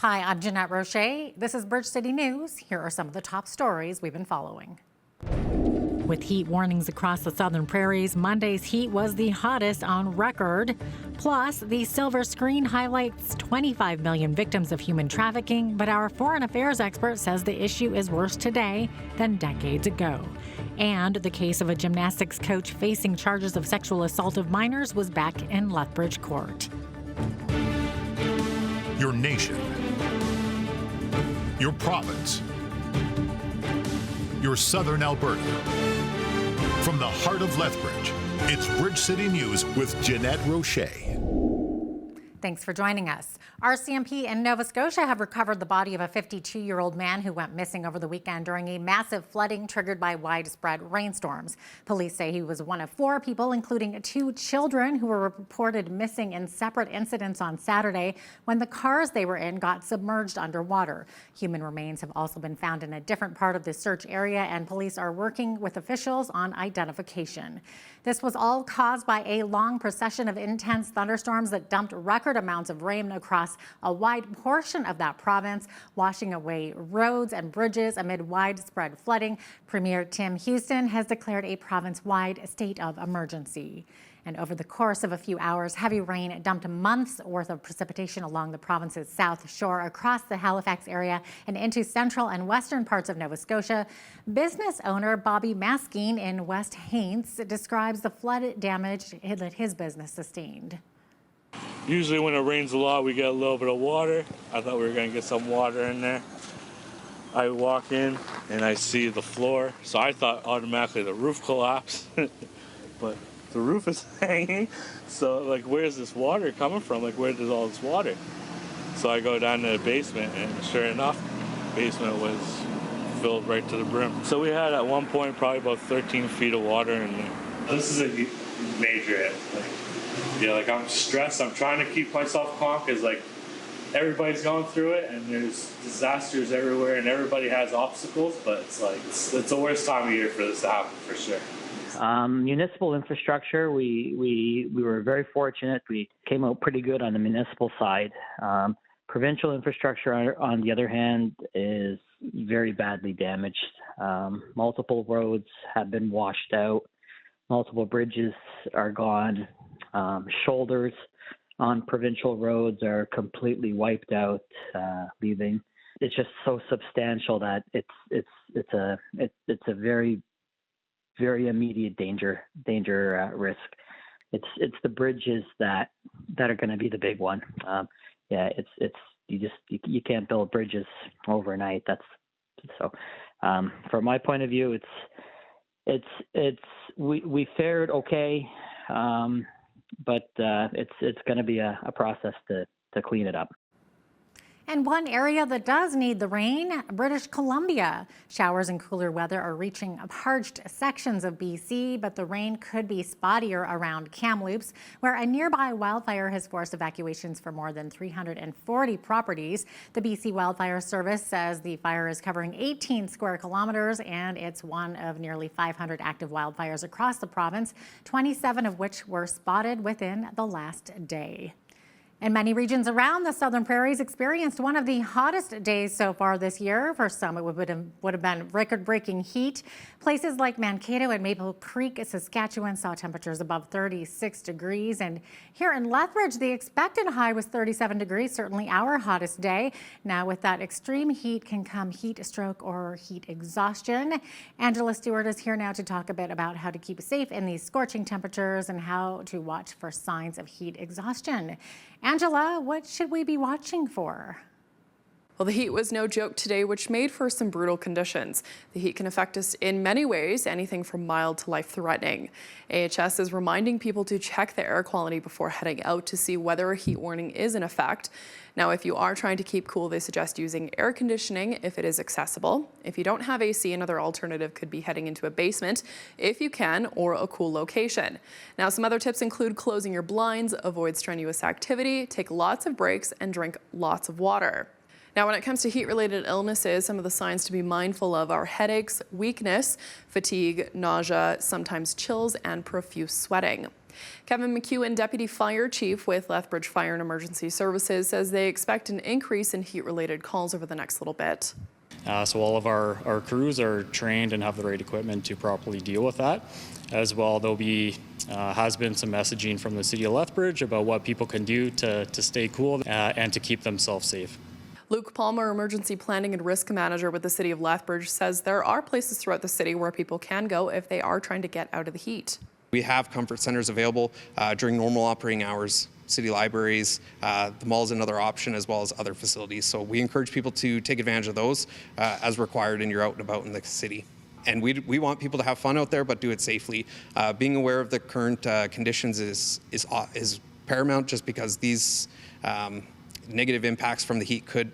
Hi, I'm Jeanette Roche. This is Bridge City News. Here are some of the top stories we've been following. With heat warnings across the southern prairies, Monday's heat was the hottest on record. Plus, the silver screen highlights 25 million victims of human trafficking, but our foreign affairs expert says the issue is worse today than decades ago. And the case of a gymnastics coach facing charges of sexual assault of minors was back in Lethbridge court. Your nation, your province, your southern Alberta. From the heart of Lethbridge, it's Bridge City News with Jeanette Roche. Thanks for joining us. RCMP and Nova Scotia have recovered the body of a 52-year-old man who went missing over the weekend during a massive flooding triggered by widespread rainstorms. Police say he was one of 4 people, including 2 children, who were reported missing in separate incidents on Saturday when the cars they were in got submerged underwater. Human remains have also been found in a different part of the search area, and police are working with officials on identification. This was all caused by a long procession of intense thunderstorms that dumped record amounts of rain across a wide portion of that province, washing away roads and bridges amid widespread flooding. Premier Tim Houston has declared a province-wide state of emergency. And over the course of a few hours, heavy rain dumped months worth of precipitation along the province's south shore, across the Halifax area and into central and western parts of Nova Scotia. Business owner Bobby Maskeen in West Haines describes the flood damage that his business sustained. Usually when it rains a lot, we get a little bit of water. I thought we were going to get some water in there. I walk in and I see the floor, so I thought automatically the roof collapsed. But the roof is hanging, so like, where's this water coming from? Like, where does all this water? So I go down to the basement, and sure enough, the basement was filled right to the brim. So we had at one point probably about 13 feet of water in there. This is a major hit. Like I'm stressed. I'm trying to keep myself calm because like everybody's going through it, and there's disasters everywhere, and everybody has obstacles. But it's like it's the worst time of year for this to happen for sure. Municipal infrastructure, we were very fortunate. We came out pretty good on the municipal side. Provincial infrastructure, on the other hand, is very badly damaged. Multiple roads have been washed out. Multiple bridges are gone. Shoulders on provincial roads are completely wiped out, leaving. It's just so substantial that it's a very, very immediate danger risk. It's the bridges that are going to be the big one. You can't build bridges overnight. From my point of view, we fared okay, but it's going to be a process to clean it up. And one area that does need the rain, British Columbia. Showers and cooler weather are reaching parched sections of BC, but the rain could be spottier around Kamloops, where a nearby wildfire has forced evacuations for more than 340 properties. The BC Wildfire Service says the fire is covering 18 square kilometers, and it's one of nearly 500 active wildfires across the province, 27 of which were spotted within the last day. And many regions around the southern prairies experienced one of the hottest days so far this year. For some, it would have been record-breaking heat. Places like Mankato and Maple Creek, Saskatchewan, saw temperatures above 36 degrees. And here in Lethbridge, the expected high was 37 degrees, certainly our hottest day. Now, with that extreme heat can come heat stroke or heat exhaustion. Angela Stewart is here now to talk a bit about how to keep safe in these scorching temperatures and how to watch for signs of heat exhaustion. Angela, what should we be watching for? Well, the heat was no joke today, which made for some brutal conditions. The heat can affect us in many ways, anything from mild to life-threatening. AHS is reminding people to check the air quality before heading out to see whether a heat warning is in effect. Now, if you are trying to keep cool, they suggest using air conditioning if it is accessible. If you don't have AC, another alternative could be heading into a basement, if you can, or a cool location. Now, some other tips include closing your blinds, avoid strenuous activity, take lots of breaks, and drink lots of water. Now, when it comes to heat-related illnesses, some of the signs to be mindful of are headaches, weakness, fatigue, nausea, sometimes chills, and profuse sweating. Kevin McEwen, Deputy Fire Chief with Lethbridge Fire and Emergency Services, says they expect an increase in heat-related calls over the next little bit. So all of our crews are trained and have the right equipment to properly deal with that. As well, there'll be has been some messaging from the City of Lethbridge about what people can do to stay cool and to keep themselves safe. Luke Palmer, Emergency Planning and Risk Manager with the City of Lethbridge, says there are places throughout the city where people can go if they are trying to get out of the heat. We have comfort centers available during normal operating hours. City libraries, the mall is another option, as well as other facilities. So we encourage people to take advantage of those as required and you're out and about in the city. And we want people to have fun out there, but do it safely. Being aware of the current conditions is paramount, just because these negative impacts from the heat could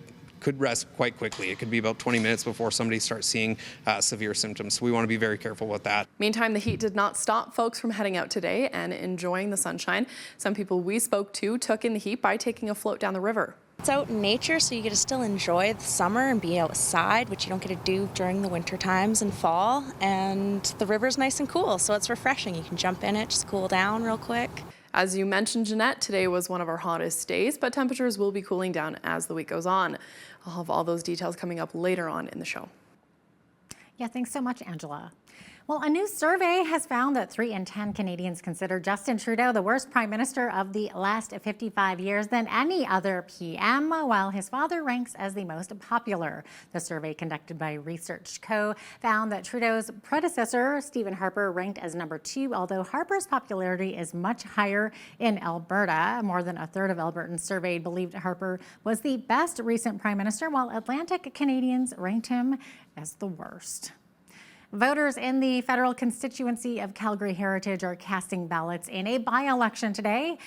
rest quite quickly. It could be about 20 minutes before somebody starts seeing severe symptoms. So we want to be very careful with that. Meantime, the heat did not stop folks from heading out today and enjoying the sunshine. Some people we spoke to took in the heat by taking a float down the river. It's out in nature, so you get to still enjoy the summer and be outside, which you don't get to do during the winter times and fall. And the river's nice and cool, so it's refreshing. You can jump in it, just cool down real quick. As you mentioned, Jeanette, today was one of our hottest days, but temperatures will be cooling down as the week goes on. I'll have all those details coming up later on in the show. Yeah, thanks so much, Angela. Well, a new survey has found that 3 in 10 Canadians consider Justin Trudeau the worst prime minister of the last 55 years than any other PM, while his father ranks as the most popular. The survey conducted by Research Co. found that Trudeau's predecessor, Stephen Harper, ranked as number 2, although Harper's popularity is much higher in Alberta. More than a third of Albertans surveyed believed Harper was the best recent prime minister, while Atlantic Canadians ranked him as the worst. Voters in the federal constituency of Calgary Heritage are casting ballots in a by-election today.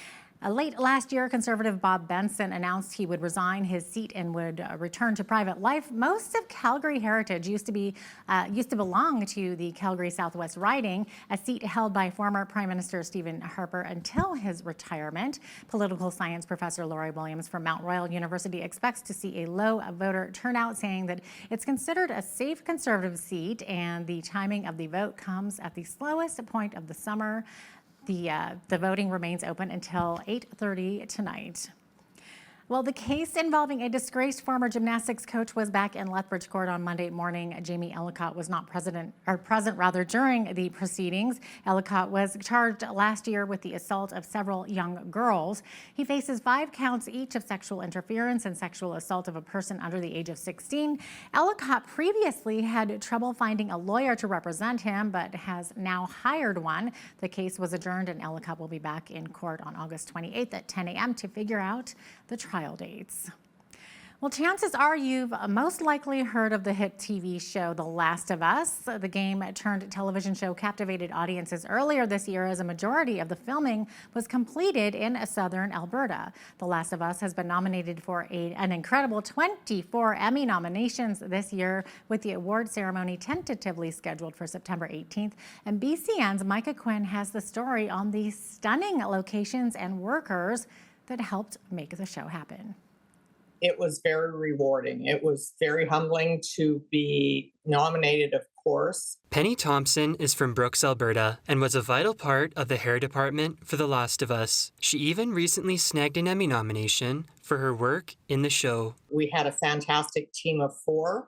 Late last year, Conservative Bob Benson announced he would resign his seat and would return to private life. Most of Calgary Heritage used to belong to the Calgary Southwest riding, a seat held by former Prime Minister Stephen Harper until his retirement. Political science professor Laurie Williams from Mount Royal University expects to see a low voter turnout, saying that it's considered a safe Conservative seat, and the timing of the vote comes at the slowest point of the summer. The voting remains open until 8:30 tonight. Well, the case involving a disgraced former gymnastics coach was back in Lethbridge Court on Monday morning. Jamie Ellicott was not present during the proceedings. Ellicott was charged last year with the assault of several young girls. He faces 5 counts each of sexual interference and sexual assault of a person under the age of 16. Ellicott previously had trouble finding a lawyer to represent him, but has now hired one. The case was adjourned, and Ellicott will be back in court on August 28th at 10 a.m. to figure out the trial dates. Well, chances are you've most likely heard of the hit TV show The Last of Us. The game-turned-television show captivated audiences earlier this year as a majority of the filming was completed in southern Alberta. The Last of Us has been nominated for an incredible 24 Emmy nominations this year, with the award ceremony tentatively scheduled for September 18th. And BCN's Micah Quinn has the story on the stunning locations and workers that helped make the show happen. It was very rewarding. It was very humbling to be nominated, of course. Penny Thompson is from Brooks, Alberta, and was a vital part of the hair department for The Last of Us. She even recently snagged an Emmy nomination for her work in the show. We had a fantastic team of 4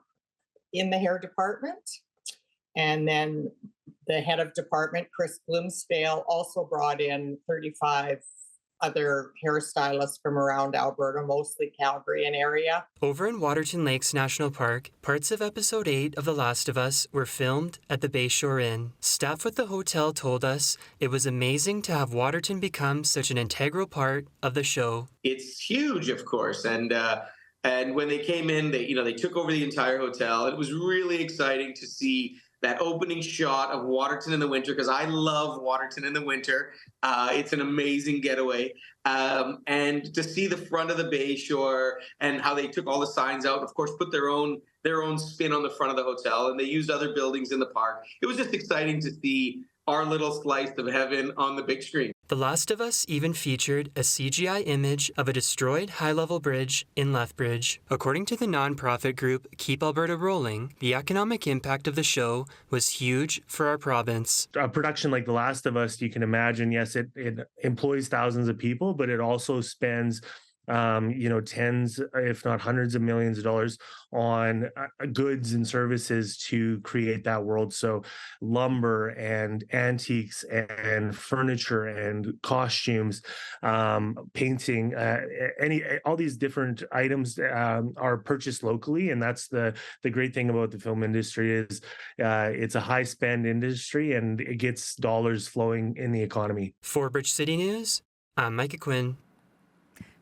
in the hair department. And then the head of department, Chris Bloomsdale, also brought in 35 other hairstylists from around Alberta, mostly Calgary and area. Over in Waterton Lakes National Park, parts of episode 8 of The Last of Us were filmed at the Bayshore Inn. Staff with the hotel told us it was amazing to have Waterton become such an integral part of the show. It's huge, of course, and when they came in, they took over the entire hotel. It was really exciting to see that opening shot of Waterton in the winter, because I love Waterton in the winter. It's an amazing getaway. And to see the front of the Bayshore and how they took all the signs out, of course, put their own spin on the front of the hotel, and they used other buildings in the park. It was just exciting to see our little slice of heaven on the big screen. The Last of Us even featured a CGI image of a destroyed high-level bridge in Lethbridge. According to the nonprofit group Keep Alberta Rolling, the economic impact of the show was huge for our province. A production like The Last of Us, you can imagine, yes, it employs thousands of people, but it also spends tens, if not hundreds of millions of dollars on goods and services to create that world. So lumber and antiques and furniture and costumes, painting, all these different items are purchased locally. And that's the great thing about the film industry is it's a high spend industry and it gets dollars flowing in the economy. For Bridge City News, I'm Micah Quinn.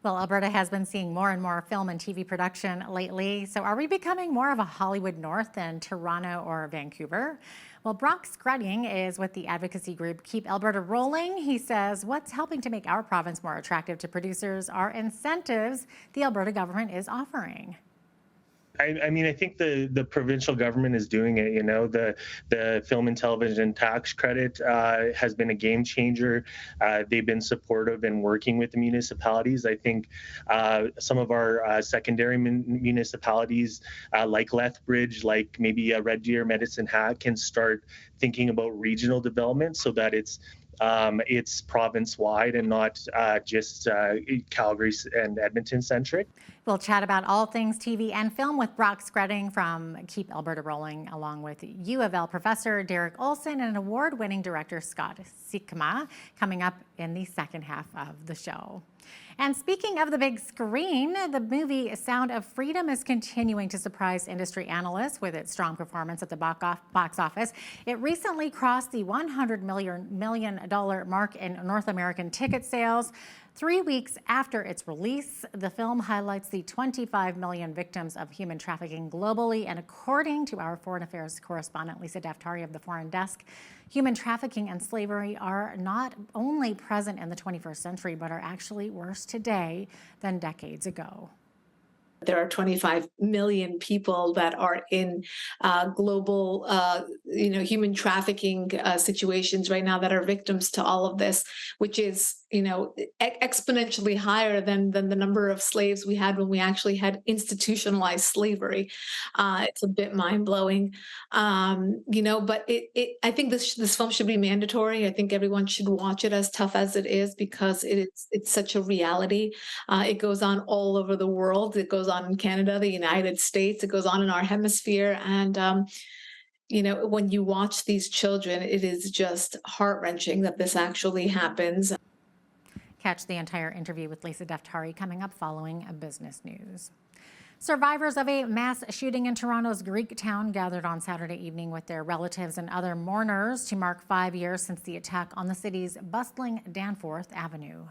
Well, Alberta has been seeing more and more film and TV production lately. So are we becoming more of a Hollywood North than Toronto or Vancouver? Well, Brock Scrudding is with the advocacy group Keep Alberta Rolling. He says what's helping to make our province more attractive to producers are incentives the Alberta government is offering. I think the provincial government is doing it. The film and television tax credit has been a game changer. They've been supportive in working with the municipalities. I think some of our secondary municipalities like Lethbridge, like maybe Red Deer, Medicine Hat, can start thinking about regional development so that it's province-wide and not just Calgary and Edmonton-centric. We'll chat about all things TV and film with Brock Scrudding from Keep Alberta Rolling, along with U of L professor Derek Olson and award-winning director Scott Sikma, coming up in the second half of the show. And speaking of the big screen, the movie Sound of Freedom is continuing to surprise industry analysts with its strong performance at the box office. It recently crossed the $100 million mark in North American ticket sales. 3 weeks after its release, the film highlights the 25 million victims of human trafficking globally. And according to our foreign affairs correspondent, Lisa Daftari of the Foreign Desk, human trafficking and slavery are not only present in the 21st century, but are actually worse today than decades ago. There are 25 million people that are in global, human trafficking situations right now that are victims to all of this, which is, exponentially higher than the number of slaves we had when we actually had institutionalized slavery. It's a bit mind blowing, but I think this film should be mandatory. I think everyone should watch it, as tough as it is, because it's such a reality. It goes on all over the world. It goes on in Canada, the United States. It goes on in our hemisphere. And, when you watch these children, it is just heart-wrenching that this actually happens. Catch the entire interview with Lisa Daftari coming up following Business News. Survivors of a mass shooting in Toronto's Greek town gathered on Saturday evening with their relatives and other mourners to mark 5 years since the attack on the city's bustling Danforth Avenue.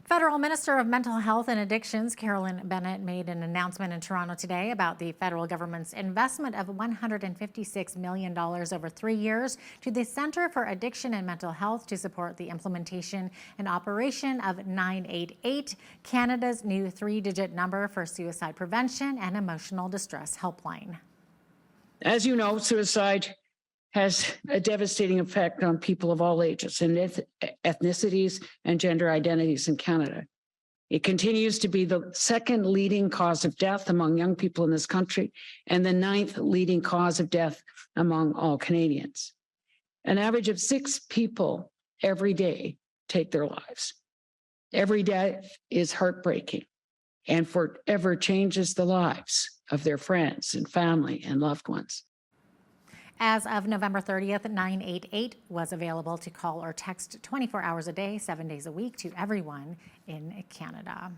Federal Minister of Mental Health and Addictions, Carolyn Bennett, made an announcement in Toronto today about the federal government's investment of $156 million over 3 years to the Centre for Addiction and Mental Health to support the implementation and operation of 988, Canada's new 3-digit number for suicide prevention and emotional distress helpline. As you know, suicide has a devastating effect on people of all ages and ethnicities and gender identities in Canada. It continues to be the second leading cause of death among young people in this country and the 9th leading cause of death among all Canadians. An average of 6 people every day take their lives. Every death is heartbreaking and forever changes the lives of their friends and family and loved ones. As of November 30th, 988 was available to call or text 24 hours a day, 7 days a week to everyone in Canada.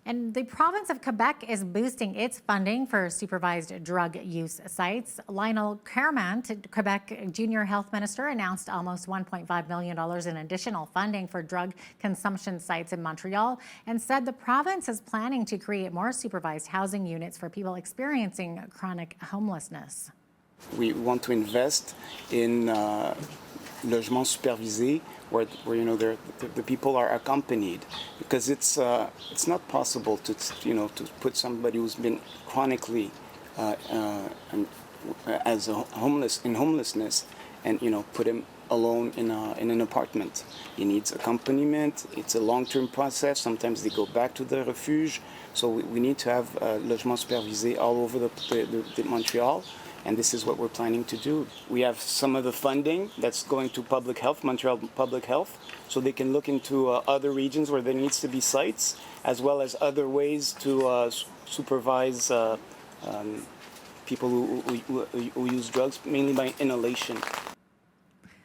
And the province of Quebec is boosting its funding for supervised drug use sites. Lionel Carmant, Quebec Junior Health Minister, announced almost $1.5 million in additional funding for drug consumption sites in Montreal and said the province is planning to create more supervised housing units for people experiencing chronic homelessness. We want to invest in logement supervisé, where the people are accompanied, because it's not possible to to put somebody who's been chronically as a homelessness and put him alone in an apartment. He needs accompaniment. It's a long-term process. Sometimes they go back to the refuge. So we need to have logement supervisé all over the Montreal. And this is what we're planning to do. We have some of the funding that's going to public health, Montreal Public Health, so they can look into other regions where there needs to be sites, as well as other ways to supervise people who use drugs, mainly by inhalation.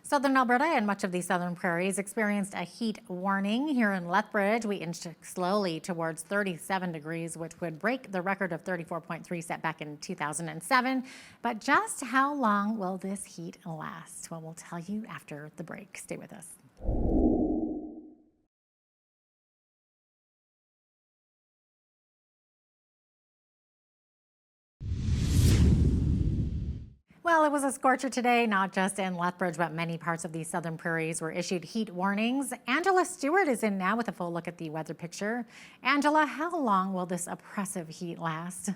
Southern Alberta and much of the southern prairies experienced a heat warning. Here in Lethbridge, we inched slowly towards 37 degrees, which would break the record of 34.3 set back in 2007. But just how long will this heat last? Well, we'll tell you after the break. Stay with us. Well, it was a scorcher today, not just in Lethbridge, but many parts of the southern prairies were issued heat warnings. Angela Stewart is in now with a full look at the weather picture. Angela, how long will this oppressive heat last?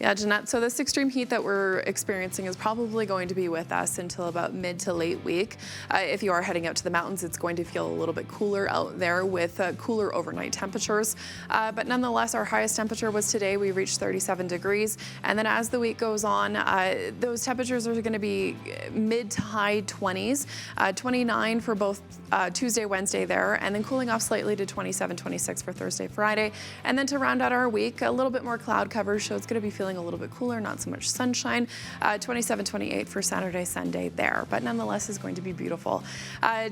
Yeah, Jeanette, so this extreme heat that we're experiencing is probably going to be with us until about mid to late week. If you are heading out to the mountains, it's going to feel a little bit cooler out there with cooler overnight temperatures. But nonetheless, our highest temperature was today. We reached 37 degrees. And then as the week goes on, those temperatures are going to be mid to high 20s, 29 for both Tuesday, Wednesday there, and then cooling off slightly to 27, 26 for Thursday, Friday. And then to round out our week, a little bit more cloud cover, so it's going to be feeling a little bit cooler, not so much sunshine. 27, 28 for Saturday, Sunday there, but nonetheless is going to be beautiful.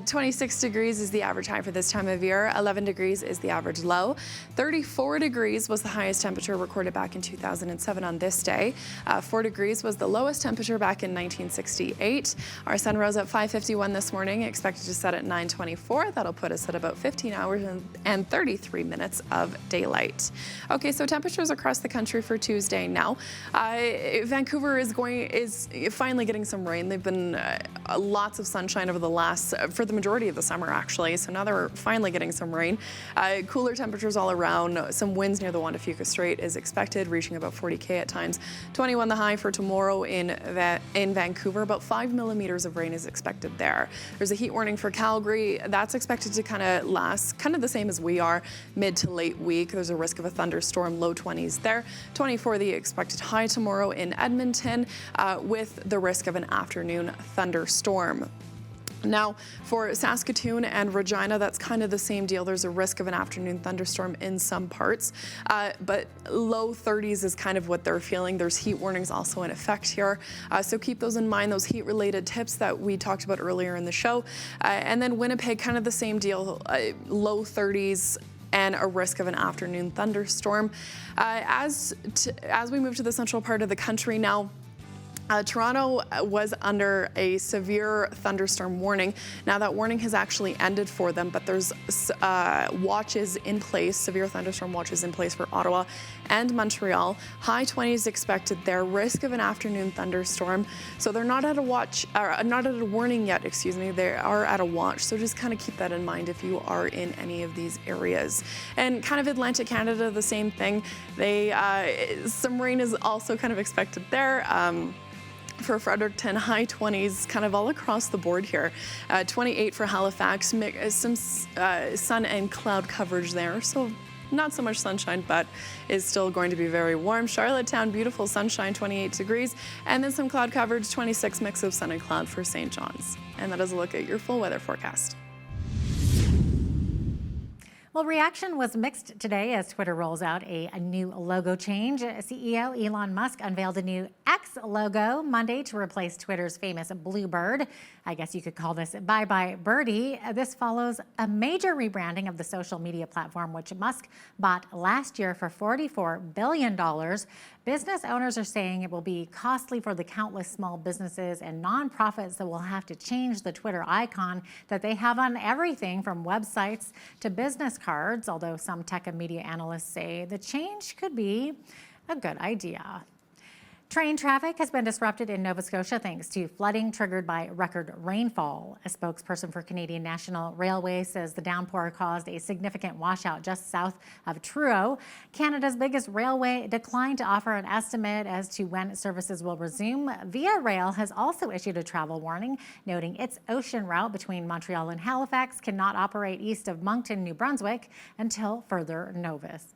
26 degrees is the average high for this time of year. 11 degrees is the average low. 34 degrees was the highest temperature recorded back in 2007 on this day. 4 degrees was the lowest temperature back in 1968. Our sun rose at 5:51 this morning, expected to set at 9:24. That'll put us at about 15 hours and 33 minutes of daylight. Okay, so temperatures across the country for Tuesday now. Vancouver is finally getting some rain. They've been lots of sunshine over for the majority of the summer actually. So now they're finally getting some rain. Cooler temperatures all around. Some winds near the Juan de Fuca Strait is expected, reaching about 40 at times. 21 the high for tomorrow in Vancouver. About 5 millimeters of rain is expected there. There's a heat warning for Calgary. That's expected to kind of last kind of the same as we are mid to late week. There's a risk of a thunderstorm, low 20s there. 24 the expected high tomorrow in Edmonton with the risk of an afternoon thunderstorm. Now, for Saskatoon and Regina, that's kind of the same deal. There's a risk of an afternoon thunderstorm in some parts, but low 30s is kind of what they're feeling. There's heat warnings also in effect here, so keep those in mind, those heat-related tips that we talked about earlier in the show. And then Winnipeg, kind of the same deal, low 30s, and a risk of an afternoon thunderstorm. As we move to the central part of the country now, Toronto was under a severe thunderstorm warning. Now that warning has actually ended for them, but there's watches in place, severe thunderstorm watches in place for Ottawa and Montreal. High 20s expected there, risk of an afternoon thunderstorm. So they're not at a warning yet, excuse me, they are at a watch. So just kind of keep that in mind if you are in any of these areas. And kind of Atlantic Canada, the same thing. Some rain is also kind of expected there. For Fredericton, high 20s kind of all across the board here. 28 for Halifax, some sun and cloud coverage there. So Not so much sunshine, but is still going to be very warm. Charlottetown, beautiful sunshine, 28 degrees. And then some cloud coverage, 26, mix of sun and cloud for St. John's. And that is a look at your full weather forecast. Well, reaction was mixed today as Twitter rolls out a new logo change. CEO Elon Musk unveiled a new X logo Monday to replace Twitter's famous blue bird. I guess you could call this Bye-Bye Birdie. This follows a major rebranding of the social media platform, which Musk bought last year for $44 billion. Business owners are saying it will be costly for the countless small businesses and nonprofits that will have to change the Twitter icon that they have on everything from websites to business cards, although some tech and media analysts say the change could be a good idea. Train traffic has been disrupted in Nova Scotia thanks to flooding triggered by record rainfall. A spokesperson for Canadian National Railway says the downpour caused a significant washout just south of Truro. Canada's biggest railway declined to offer an estimate as to when services will resume. Via Rail has also issued a travel warning, noting its ocean route between Montreal and Halifax cannot operate east of Moncton, New Brunswick until further notice.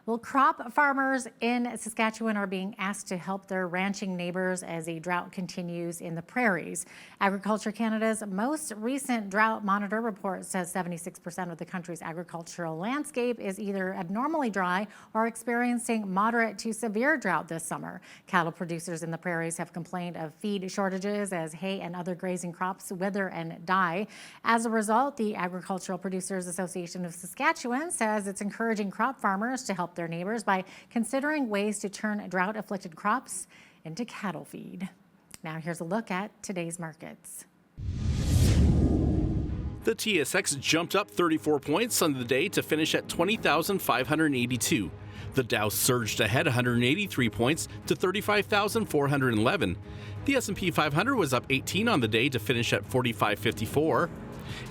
Well, crop farmers in Saskatchewan are being asked to help their ranching neighbors as a drought continues in the prairies. Agriculture Canada's most recent drought monitor report says 76% of the country's agricultural landscape is either abnormally dry or experiencing moderate to severe drought this summer. Cattle producers in the prairies have complained of feed shortages as hay and other grazing crops wither and die. As a result, the Agricultural Producers Association of Saskatchewan says it's encouraging crop farmers to help their neighbors by considering ways to turn drought-afflicted crops into cattle feed. Now here's a look at today's markets. The TSX jumped up 34 points on the day to finish at 20,582. The Dow surged ahead 183 points to 35,411. The S&P 500 was up 18 on the day to finish at 4554.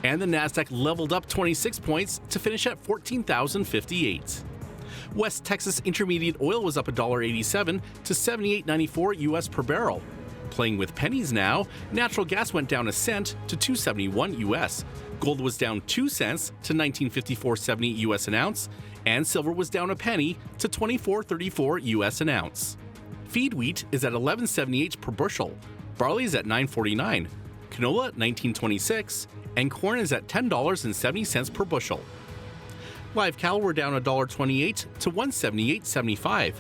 And the Nasdaq leveled up 26 points to finish at 14,058. West Texas Intermediate oil was up $1.87 to $78.94 US per barrel. Playing with pennies now, natural gas went down a cent to $2.71 US. Gold was down 2 cents to $19.54.70 US an ounce, and silver was down a penny to $24.34 US an ounce. Feed wheat is at $11.78 per bushel. Barley is at $9.49, canola at $19.26, and corn is at $10.70 per bushel. Live cattle were down $1.28 to $178.75.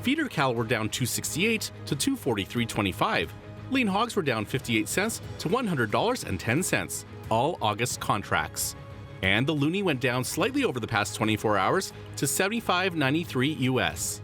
Feeder cattle were down $2.68 to $243.25. Lean hogs were down 58 cents to $100.10, all August contracts. And the loonie went down slightly over the past 24 hours to $75.93 US.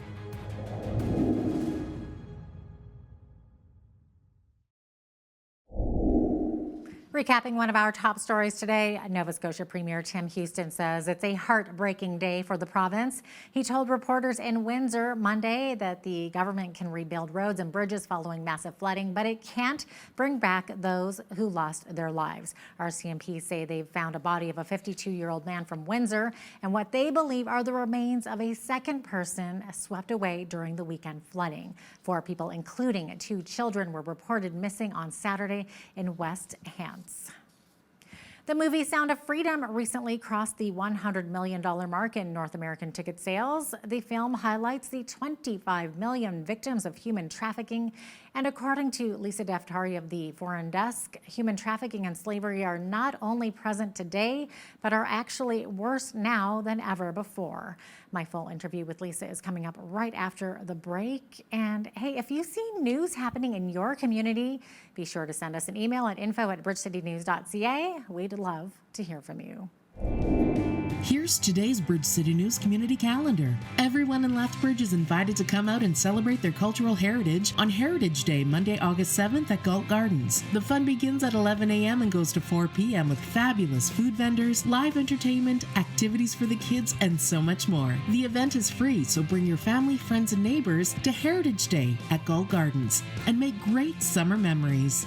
Recapping one of our top stories today, Nova Scotia Premier Tim Houston says it's a heartbreaking day for the province. He told reporters in Windsor Monday that the government can rebuild roads and bridges following massive flooding, but it can't bring back those who lost their lives. RCMP say they've found a body of a 52-year-old man from Windsor and what they believe are the remains of a second person swept away during the weekend flooding. 4 people, including 2 children, were reported missing on Saturday in West Hants. The movie Sound of Freedom recently crossed the $100 million mark in North American ticket sales. The film highlights the 25 million victims of human trafficking. And according to Lisa Daftari of the Foreign Desk, human trafficking and slavery are not only present today, but are actually worse now than ever before. My full interview with Lisa is coming up right after the break. And hey, if you see news happening in your community, be sure to send us an email at info@bridgecitynews.ca. We'd love to hear from you. Here's today's Bridge City News community calendar. Everyone in Lethbridge is invited to come out and celebrate their cultural heritage on Heritage Day, Monday, August 7th at Galt Gardens. The fun begins at 11 a.m. and goes to 4 p.m. with fabulous food vendors, live entertainment, activities for the kids, and so much more. The event is free, so bring your family, friends, and neighbors to Heritage Day at Galt Gardens and make great summer memories.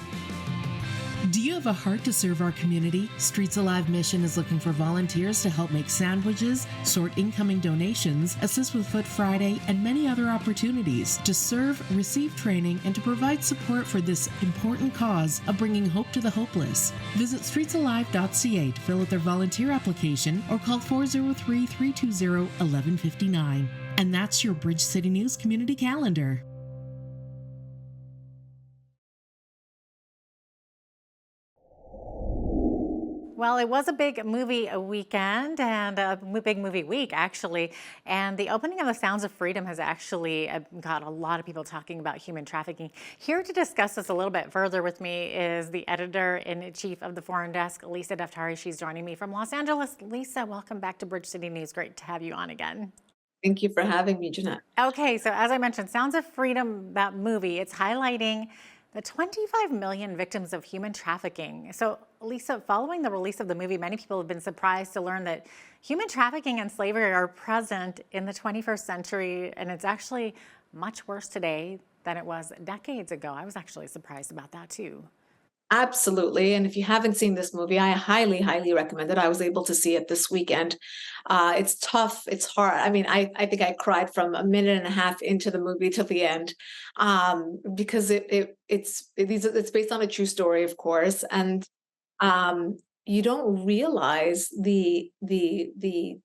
Do you have a heart to serve our community? Streets Alive Mission is looking for volunteers to help make sandwiches, sort incoming donations, assist with Foot Friday, and many other opportunities to serve, receive training, and to provide support for this important cause of bringing hope to the hopeless. Visit streetsalive.ca to fill out their volunteer application or call 403-320-1159. And that's your Bridge City News Community Calendar. Well, it was a big movie weekend and a big movie week, actually. And the opening of The Sounds of Freedom has actually got a lot of people talking about human trafficking. Here to discuss this a little bit further with me is the editor-in-chief of the Foreign Desk, Lisa Daftari. She's joining me from Los Angeles. Lisa, welcome back to Bridge City News. Great to have you on again. Thank you for having me, Jeanette. Okay, so as I mentioned, Sounds of Freedom, that movie, it's highlighting the 25 million victims of human trafficking. So, Lisa, following the release of the movie, many people have been surprised to learn that human trafficking and slavery are present in the 21st century, and it's actually much worse today than it was decades ago. I was actually surprised about that too. Absolutely. And if you haven't seen this movie, I highly, highly recommend it. I was able to see it this weekend. It's tough. It's hard. I mean, I think I cried from a minute and a half into the movie to the end, because it's based on a true story, of course. And you don't realize the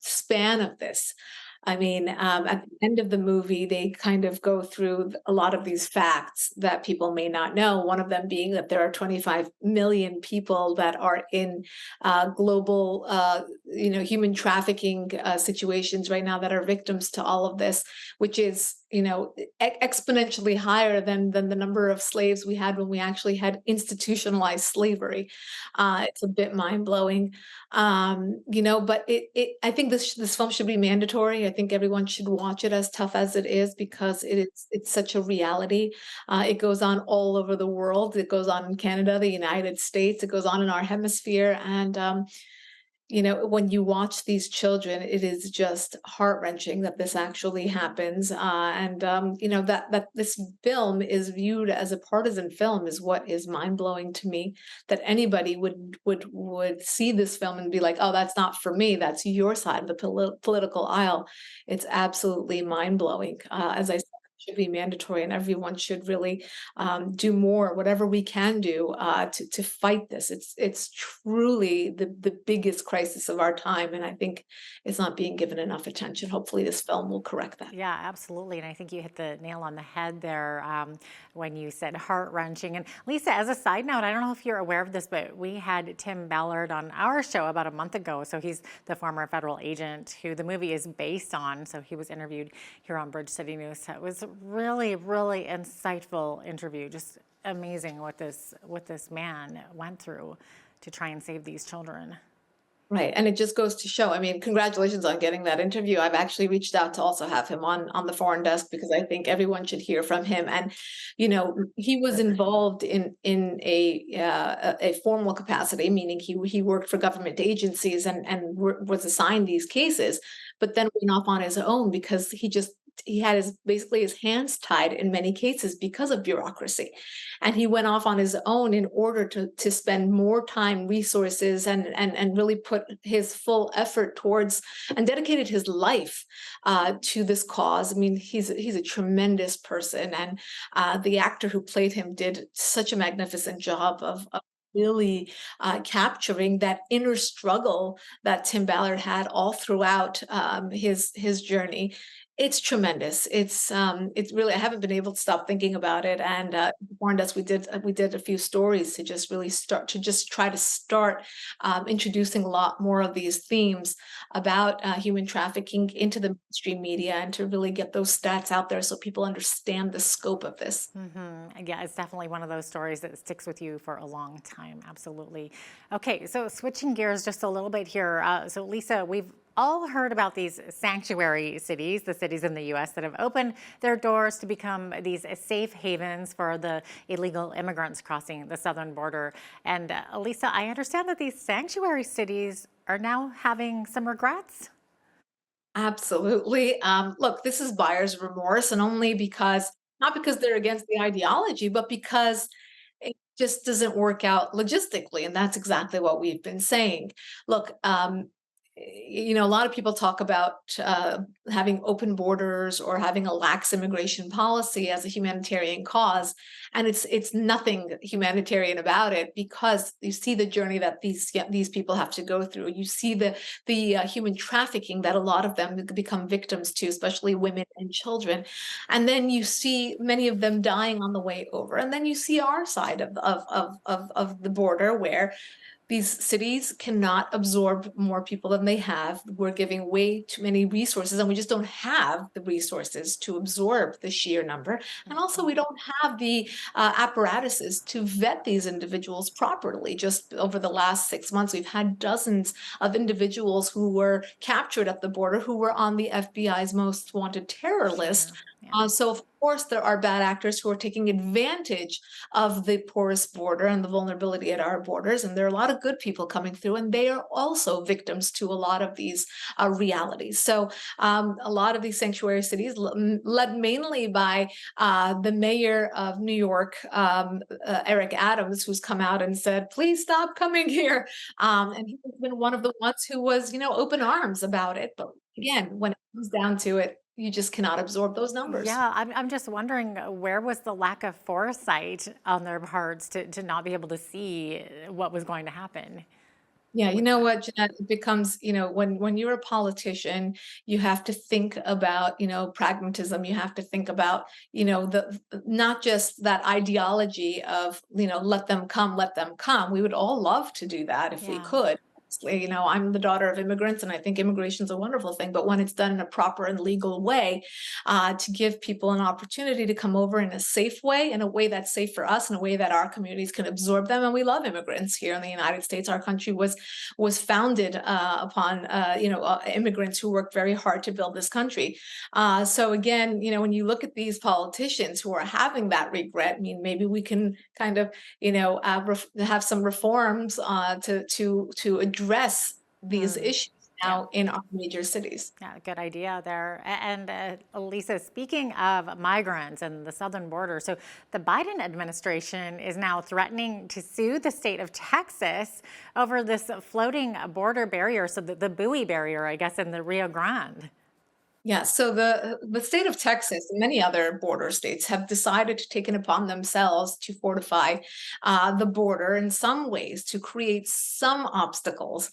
span of this. I mean, at the end of the movie, they kind of go through a lot of these facts that people may not know. One of them being that there are 25 million people that are in global, human trafficking situations right now that are victims to all of this, which is, exponentially higher than the number of slaves we had when we actually had institutionalized slavery. It's a bit mind blowing, but I think this film should be mandatory. I think everyone should watch it, as tough as it is, because it's such a reality. It goes on all over the world. It goes on in Canada, the United States. It goes on in our hemisphere, and when you watch these children, it is just heart-wrenching that this actually happens. That this film is viewed as a partisan film is what is mind-blowing to me, that anybody would see this film and be like, oh, that's not for me. That's your side of the political aisle. It's absolutely mind-blowing. As I said, should be mandatory, and everyone should really do more, whatever we can do to fight this. It's truly the biggest crisis of our time, and I think it's not being given enough attention. Hopefully this film will correct that. Yeah, absolutely. And I think you hit the nail on the head there when you said heart-wrenching. And Lisa, as a side note, I don't know if you're aware of this, but we had Tim Ballard on our show about a month ago. So he's the former federal agent who the movie is based on. So he was interviewed here on Bridge City News. So it was really, really insightful interview. Just amazing what this man went through to try and save these children. Right. And it just goes to show, I mean, congratulations on getting that interview. I've actually reached out to also have him on the Foreign Desk, because I think everyone should hear from him. And, he was involved in a formal capacity, meaning he worked for government agencies and was assigned these cases, but then went off on his own because he had basically his hands tied in many cases because of bureaucracy. And he went off on his own in order to spend more time, resources, and really put his full effort towards, and dedicated his life to this cause. I mean, he's a tremendous person. And the actor who played him did such a magnificent job of really capturing that inner struggle that Tim Ballard had all throughout his journey. It's tremendous. It's really, I haven't been able to stop thinking about it. And Foreign Desk, we did a few stories to just really try to start introducing a lot more of these themes about human trafficking into the mainstream media, and to really get those stats out there so people understand the scope of this. Mm-hmm. Yeah, it's definitely one of those stories that sticks with you for a long time. Absolutely. Okay, so switching gears just a little bit here. So Lisa, we've all heard about these sanctuary cities, the cities in the U.S. that have opened their doors to become these safe havens for the illegal immigrants crossing the southern border. And Lisa, I understand that these sanctuary cities are now having some regrets. Absolutely. Look, this is buyer's remorse, and only not because they're against the ideology, but because just doesn't work out logistically. And that's exactly what we've been saying. Look, a lot of people talk about having open borders or having a lax immigration policy as a humanitarian cause, and it's nothing humanitarian about it, because you see the journey that these people have to go through. You see the human trafficking that a lot of them become victims to, especially women and children, and then you see many of them dying on the way over, and then you see our side of the border, where these cities cannot absorb more people than they have. We're giving way too many resources, and we just don't have the resources to absorb the sheer number. And also, we don't have the apparatuses to vet these individuals properly. Just over the last 6 months, we've had dozens of individuals who were captured at the border who were on the FBI's most wanted terror list. So of course, there are bad actors who are taking advantage of the porous border and the vulnerability at our borders. And there are a lot of good people coming through, and they are also victims to a lot of these realities. So a lot of these sanctuary cities, led mainly by the mayor of New York, Eric Adams, who's come out and said, please stop coming here. And he's been one of the ones who was, open arms about it. But again, when it comes down to it, you just cannot absorb those numbers. Yeah, I'm just wondering, where was the lack of foresight on their parts to not be able to see what was going to happen? Yeah, you know what, Jeanette, it becomes, when you're a politician, you have to think about, pragmatism. You have to think about, not just that ideology of, let them come, let them come. We would all love to do that if we could. I'm the daughter of immigrants, and I think immigration is a wonderful thing, but when it's done in a proper and legal way, to give people an opportunity to come over in a safe way, in a way that's safe for us, in a way that our communities can absorb them. And we love immigrants here in the United States. Our country was founded upon immigrants who worked very hard to build this country. So again, when you look at these politicians who are having that regret, I mean, maybe we can kind of have some reforms to address these issues now in our major cities. Yeah, good idea there. And Lisa, speaking of migrants and the southern border, so the Biden administration is now threatening to sue the state of Texas over this floating border barrier, so the buoy barrier, I guess, in the Rio Grande. Yeah, so the state of Texas and many other border states have decided to take it upon themselves to fortify the border in some ways, to create some obstacles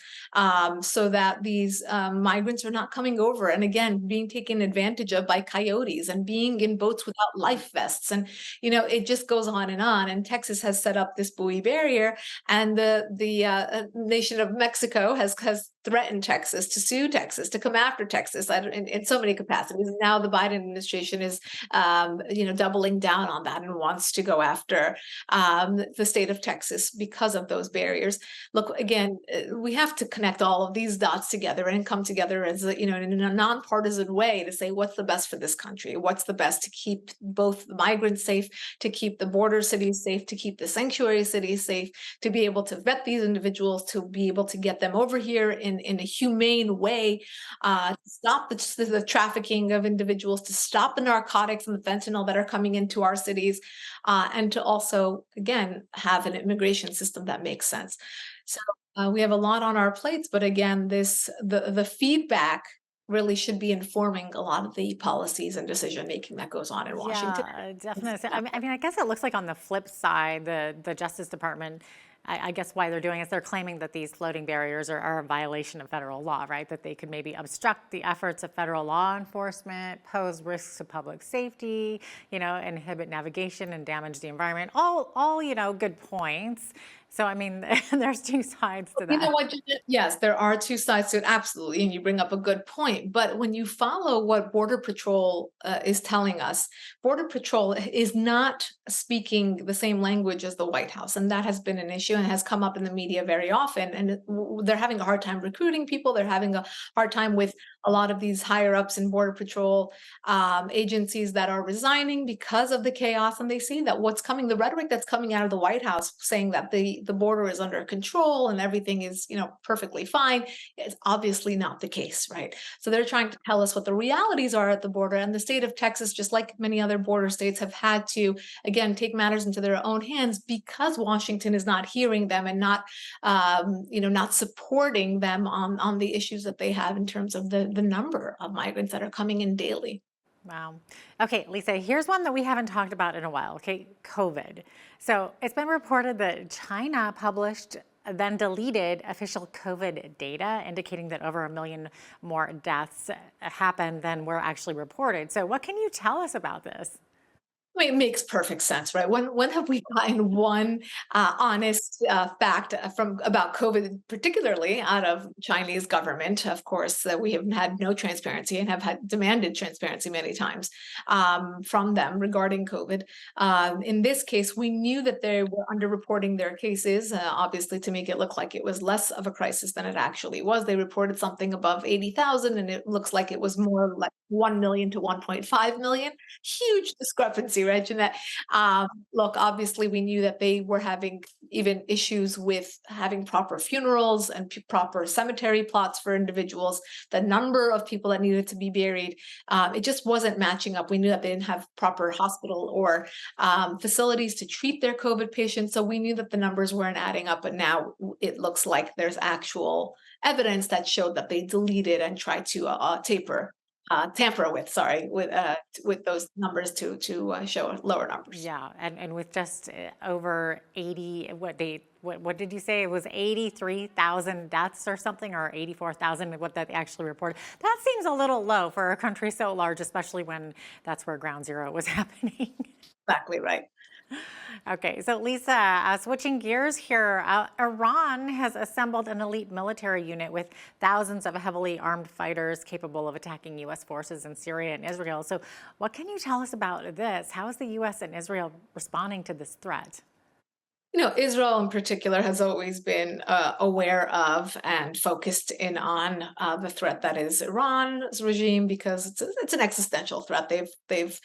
so that these migrants are not coming over, and again, being taken advantage of by coyotes and being in boats without life vests. And, it just goes on. And Texas has set up this buoy barrier, and the nation of Mexico has threatened Texas, to sue Texas, to come after Texas in so many capacities. Now the Biden administration is, doubling down on that and wants to go after the state of Texas because of those barriers. Look, again, we have to connect all of these dots together and come together as in a nonpartisan way to say what's the best for this country, what's the best to keep both the migrants safe, to keep the border cities safe, to keep the sanctuary cities safe, to be able to vet these individuals, to be able to get them over here in a humane way, to stop the trafficking of individuals, to stop the narcotics and the fentanyl that are coming into our cities, and to also, again, have an immigration system that makes sense. So we have a lot on our plates, but again, the feedback really should be informing a lot of the policies and decision making that goes on in Washington. Yeah, definitely. I mean, I guess it looks like on the flip side, the Justice Department, I guess why they're doing it is they're claiming that these floating barriers are a violation of federal law, right? That they could maybe obstruct the efforts of federal law enforcement, pose risks to public safety, inhibit navigation and damage the environment. All good points. So, I mean, there's two sides to that. You know what? Yes, there are two sides to it. Absolutely. And you bring up a good point. But when you follow what Border Patrol is telling us, Border Patrol is not speaking the same language as the White House. And that has been an issue and has come up in the media very often. And they're having a hard time recruiting people. They're having a hard time with a lot of these higher ups in Border Patrol agencies that are resigning because of the chaos, and they see that what's coming, the rhetoric that's coming out of the White House saying that the border is under control and everything is, perfectly fine, is obviously not the case, right? So they're trying to tell us what the realities are at the border, and the state of Texas, just like many other border states, have had to, again, take matters into their own hands because Washington is not hearing them and not, not supporting them on the issues that they have in terms of the number of migrants that are coming in daily. Wow. Okay, Lisa, here's one that we haven't talked about in a while, okay? COVID. So it's been reported that China published, then deleted official COVID data, indicating that over 1 million more deaths happened than were actually reported. So what can you tell us about this? It makes perfect sense, right? When have we gotten one honest fact from about COVID, particularly out of Chinese government? Of course, that we have had no transparency and have had demanded transparency many times from them regarding COVID. In this case, we knew that they were underreporting their cases, obviously to make it look like it was less of a crisis than it actually was. They reported something above 80,000, and it looks like it was more like 1 million to 1.5 million. Huge discrepancy, right, Jeanette? Look, obviously we knew that they were having even issues with having proper funerals and proper cemetery plots for individuals. The number of people that needed to be buried, it just wasn't matching up. We knew that they didn't have proper hospital or facilities to treat their COVID patients. So we knew that the numbers weren't adding up, but now it looks like there's actual evidence that showed that they deleted and tried to tamper with those numbers to show lower numbers. Yeah, and with just over 80, what did you say? It was 83,000 deaths or something, or 84,000, what that actually reported. That seems a little low for a country so large, especially when that's where ground zero was happening. Exactly right. Okay, so Lisa, switching gears here, Iran has assembled an elite military unit with thousands of heavily armed fighters capable of attacking U.S. forces in Syria and Israel. So what can you tell us about this? How is the U.S. and Israel responding to this threat? Israel in particular has always been aware of and focused in on the threat that is Iran's regime, because it's an existential threat. They've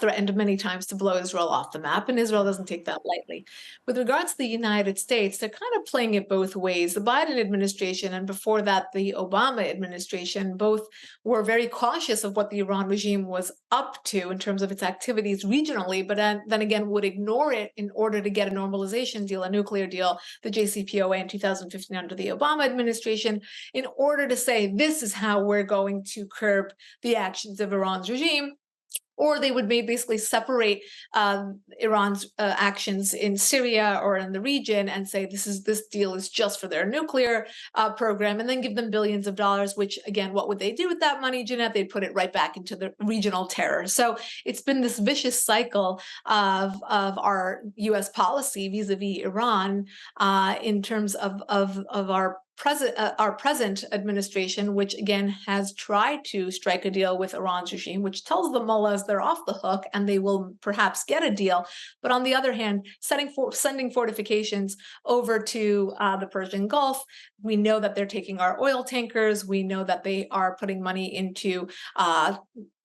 threatened many times to blow Israel off the map, and Israel doesn't take that lightly. With regards to the United States, they're kind of playing it both ways. The Biden administration and before that the Obama administration both were very cautious of what the Iran regime was up to in terms of its activities regionally, but then again would ignore it in order to get a normalization deal, a nuclear deal, the JCPOA in 2015 under the Obama administration, in order to say this is how we're going to curb the actions of Iran's regime. Or they would basically separate Iran's actions in Syria or in the region and say this deal is just for their nuclear program, and then give them billions of dollars, which again, what would they do with that money, Jeanette? They'd put it right back into the regional terror. So it's been this vicious cycle of our U.S. policy vis-a-vis Iran in terms of our present administration, which again has tried to strike a deal with Iran's regime, which tells the mullahs they're off the hook and they will perhaps get a deal. But on the other hand, sending fortifications over to the Persian Gulf, we know that they're taking our oil tankers. We know that they are putting money into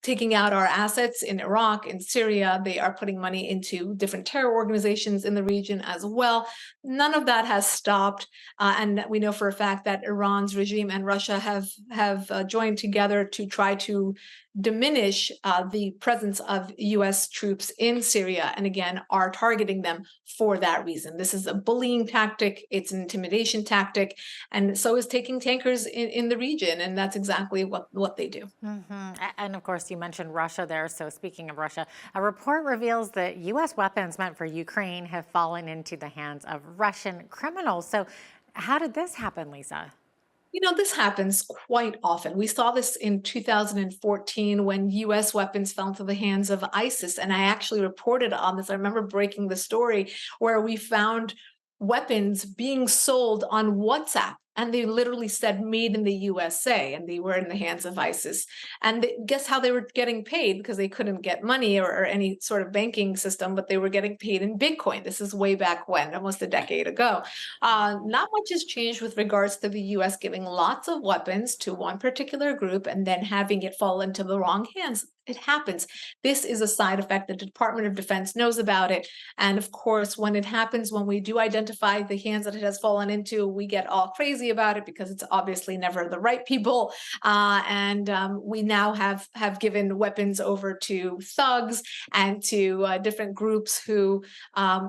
taking out our assets in Iraq, in Syria. They are putting money into different terror organizations in the region as well. None of that has stopped. And we know for a fact that Iran's regime and Russia have joined together to try to diminish the presence of U.S. troops in Syria, and again, are targeting them for that reason. This is a bullying tactic. It's an intimidation tactic. And so is taking tankers in the region. And that's exactly what they do. Mm-hmm. And of course, you mentioned Russia there. So speaking of Russia, a report reveals that U.S. weapons meant for Ukraine have fallen into the hands of Russian criminals. So how did this happen, Lisa? This happens quite often. We saw this in 2014 when U.S. weapons fell into the hands of ISIS. And I actually reported on this. I remember breaking the story where we found weapons being sold on WhatsApp. and they literally said made in the USA, and they were in the hands of ISIS. And guess how they were getting paid? Because they couldn't get money or any sort of banking system, but they were getting paid in Bitcoin. This is way back when, almost a decade ago. Not much has changed with regards to the US giving lots of weapons to one particular group and then having it fall into the wrong hands. It happens. This is a side effect. The Department of Defense knows about it. And of course, when it happens, when we do identify the hands that it has fallen into, we get all crazy about it because it's obviously never the right people. We now have given weapons over to thugs and to different groups who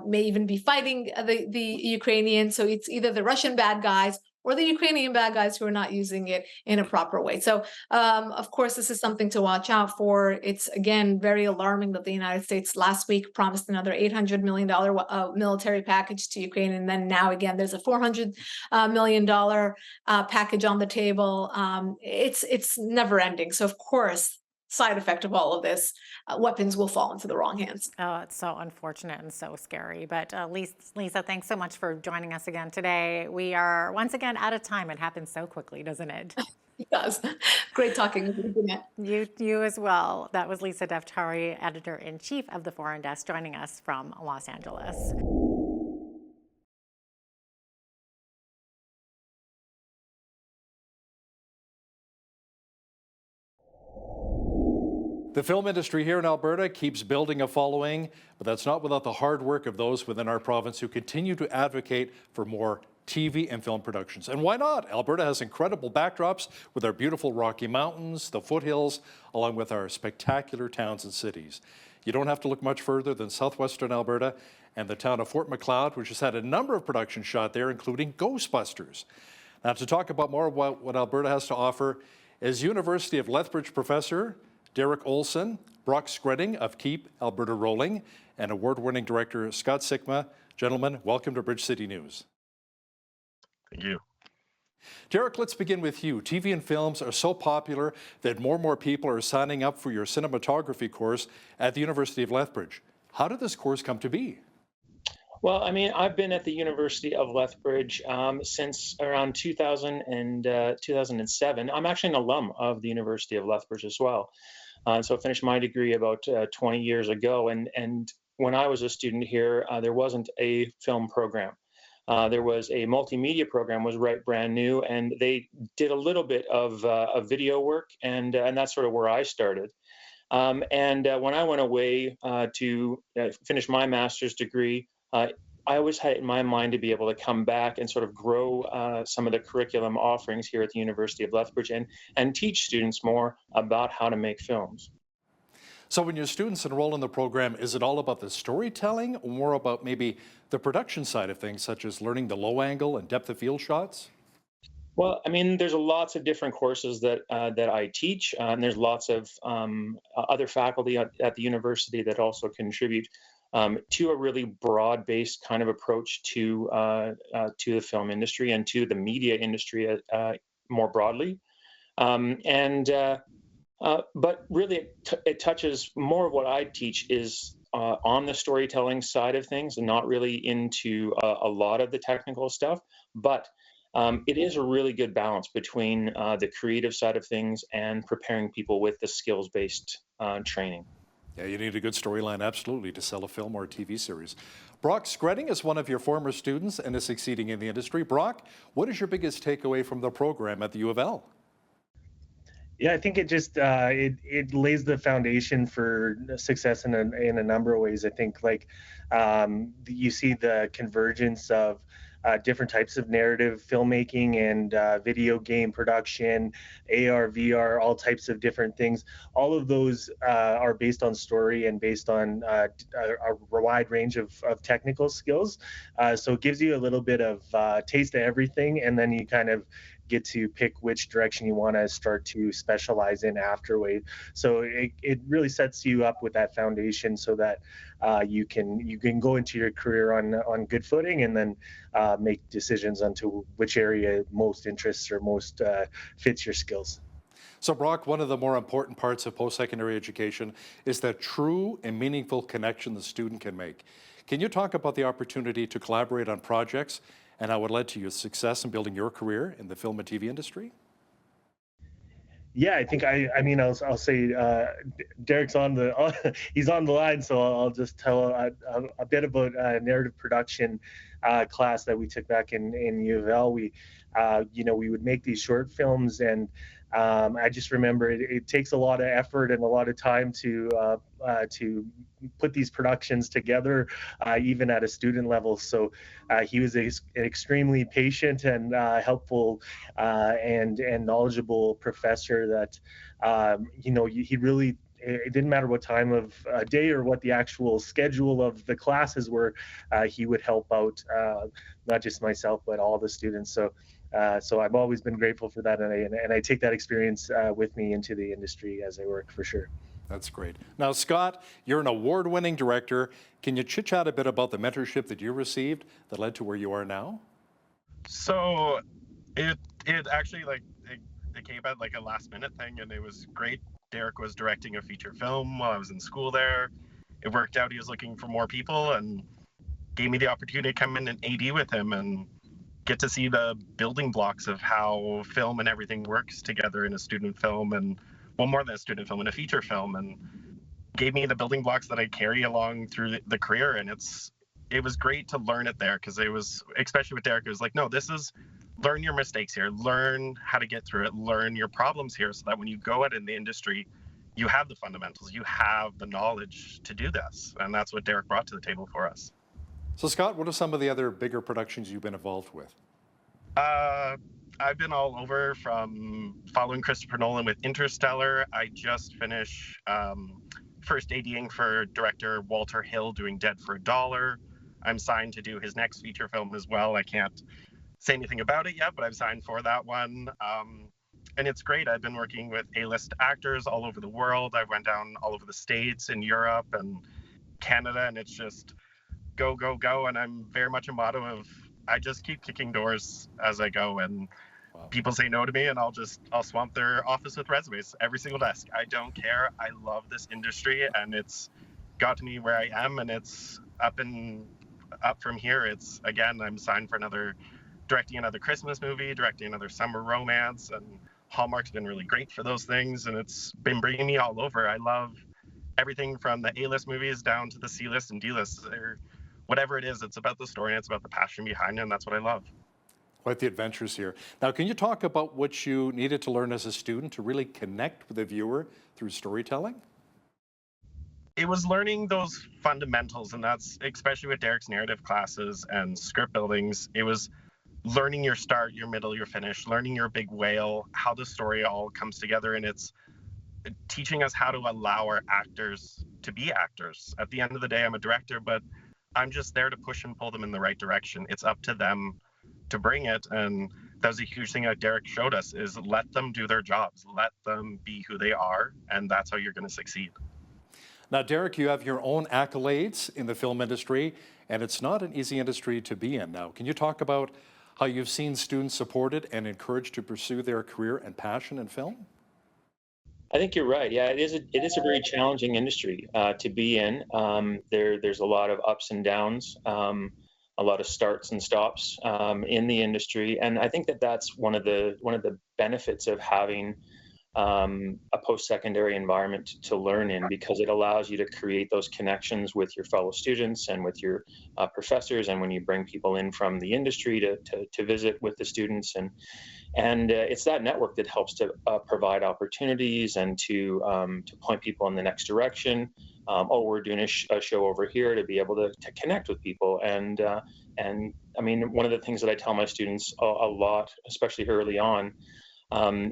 may even be fighting the Ukrainians. So it's either the Russian bad guys or the Ukrainian bad guys who are not using it in a proper way. So, of course, this is something to watch out for. It's, again, very alarming that the United States last week promised another $800 million military package to Ukraine. And then now, again, there's a $400 million package on the table. It's never ending. So, of course, side effect of all of this, weapons will fall into the wrong hands. Oh, it's so unfortunate and so scary. But Lisa, thanks so much for joining us again today. We are once again out of time. It happens so quickly, doesn't it? It does. Great talking with you, Jeanette. You as well. That was Lisa Daftari, Editor-in-Chief of the Foreign Desk, joining us from Los Angeles. The film industry here in Alberta keeps building a following, but that's not without the hard work of those within our province who continue to advocate for more TV and film productions. And why not? Alberta has incredible backdrops with our beautiful Rocky Mountains, the foothills, along with our spectacular towns and cities. You don't have to look much further than southwestern Alberta and the town of Fort Macleod, which has had a number of productions shot there, including Ghostbusters. Now, to talk about more about what Alberta has to offer is University of Lethbridge professor Derek Olson, Brock Skredding of Keep Alberta Rolling, and award-winning director Scott Sikma. Gentlemen, welcome to Bridge City News. Thank you. Derek, let's begin with you. TV and films are so popular that more and more people are signing up for your cinematography course at the University of Lethbridge. How did this course come to be? Well, I mean, I've been at the University of Lethbridge since around 2000 and 2007. I'm actually an alum of the University of Lethbridge as well. So I finished my degree about 20 years ago. And when I was a student here, there wasn't a film program. There was a multimedia program, was right brand new, and they did a little bit of video work, and that's sort of where I started. When I went away to finish my master's degree, I always had it in my mind to be able to come back and sort of grow some of the curriculum offerings here at the University of Lethbridge and teach students more about how to make films. So when your students enroll in the program, is it all about the storytelling or more about maybe the production side of things, such as learning the low angle and depth of field shots? Well, I mean, there's lots of different courses that I teach, and there's lots of other faculty at the university that also contribute to a really broad-based kind of approach to the film industry and to the media industry more broadly. But really, it touches more of what I teach is on the storytelling side of things, and not really into a lot of the technical stuff. But it is a really good balance between the creative side of things and preparing people with the skills-based training. Yeah, you need a good storyline, absolutely, to sell a film or a TV series. Brock Skredding is one of your former students and is succeeding in the industry. Brock, what is your biggest takeaway from the program at the U of L? Yeah, I think it just it lays the foundation for success in a number of ways. I think you see the convergence of different types of narrative filmmaking and video game production, AR, VR, all types of different things. All of those are based on story and based on a wide range of technical skills. So it gives you a little bit of taste of everything, and then you kind of get to pick which direction you want to start to specialize in afterward. So it really sets you up with that foundation so that you can go into your career on good footing, and then make decisions onto which area most interests or most fits your skills. So Brock, one of the more important parts of post-secondary education is that true and meaningful connection the student can make. Can you talk about the opportunity to collaborate on projects and how it led to your success in building your career in the film and TV industry? Yeah, I think I mean I'll say Derek's on the he's on the line, so I'll just tell a bit about narrative production class that we took back in U of L. We we would make these short films, and I just remember it takes a lot of effort and a lot of time to put these productions together, even at a student level. So he was an extremely patient and helpful and knowledgeable professor that he really, it didn't matter what time of day or what the actual schedule of the classes were, he would help out not just myself but all the students. So I've always been grateful for that, and I take that experience with me into the industry as I work, for sure. That's great. Now, Scott, you're an award-winning director. Can you chit-chat a bit about the mentorship that you received that led to where you are now? So it actually it came at like a last-minute thing, and it was great. Derek was directing a feature film while I was in school there. It worked out. He was looking for more people and gave me the opportunity to come in and AD with him and get to see the building blocks of how film and everything works together in a student film, and well, more than a student film, in a feature film, and gave me the building blocks that I carry along through the career. And it was great to learn it there, because it was, especially with Derek, it was like, no, this is, learn your mistakes here, learn how to get through it, learn your problems here, so that when you go out in the industry, you have the fundamentals, you have the knowledge to do this. And that's what Derek brought to the table for us. So, Scott, what are some of the other bigger productions you've been involved with? I've been all over, from following Christopher Nolan with Interstellar. I just finished first ADing for director Walter Hill doing Dead for a Dollar. I'm signed to do his next feature film as well. I can't say anything about it yet, but I'm signed for that one. And it's great. I've been working with A-list actors all over the world. I went down all over the States and Europe and Canada, and it's just go, go, go. And I'm very much a motto of, I just keep kicking doors as I go, and people say no to me, and I'll swamp their office with resumes, every single desk. I don't care. I love this industry, and it's got to me where I am, and it's up from here. It's, again, I'm signed for directing another Christmas movie, directing another summer romance, and Hallmark's been really great for those things, and it's been bringing me all over. I love everything from the A-list movies down to the C-list and D-list. Whatever it is, it's about the story and it's about the passion behind it, and that's what I love. Quite the adventures here. Now, can you talk about what you needed to learn as a student to really connect with the viewer through storytelling? It was learning those fundamentals, and that's especially with Derek's narrative classes and script buildings. It was learning your start, your middle, your finish, learning your big whale, how the story all comes together, and it's teaching us how to allow our actors to be actors. At the end of the day, I'm a director, but I'm just there to push and pull them in the right direction. It's up to them to bring it, and that was a huge thing that Derek showed us, is let them do their jobs, let them be who they are, and that's how you're going to succeed. Now, Derek, you have your own accolades in the film industry, and it's not an easy industry to be in now. Can you talk about how you've seen students supported and encouraged to pursue their career and passion in film? I think you're right. Yeah, it is a very challenging industry to be in. There's a lot of ups and downs, a lot of starts and stops in the industry, and I think that's one of the benefits of having a post-secondary environment to learn in, because it allows you to create those connections with your fellow students and with your professors, and when you bring people in from the industry to visit with the students, and it's that network that helps to provide opportunities and to point people in the next direction. We're doing a show over here, to be able to connect with people, and I mean, one of the things that I tell my students a lot, especially early on,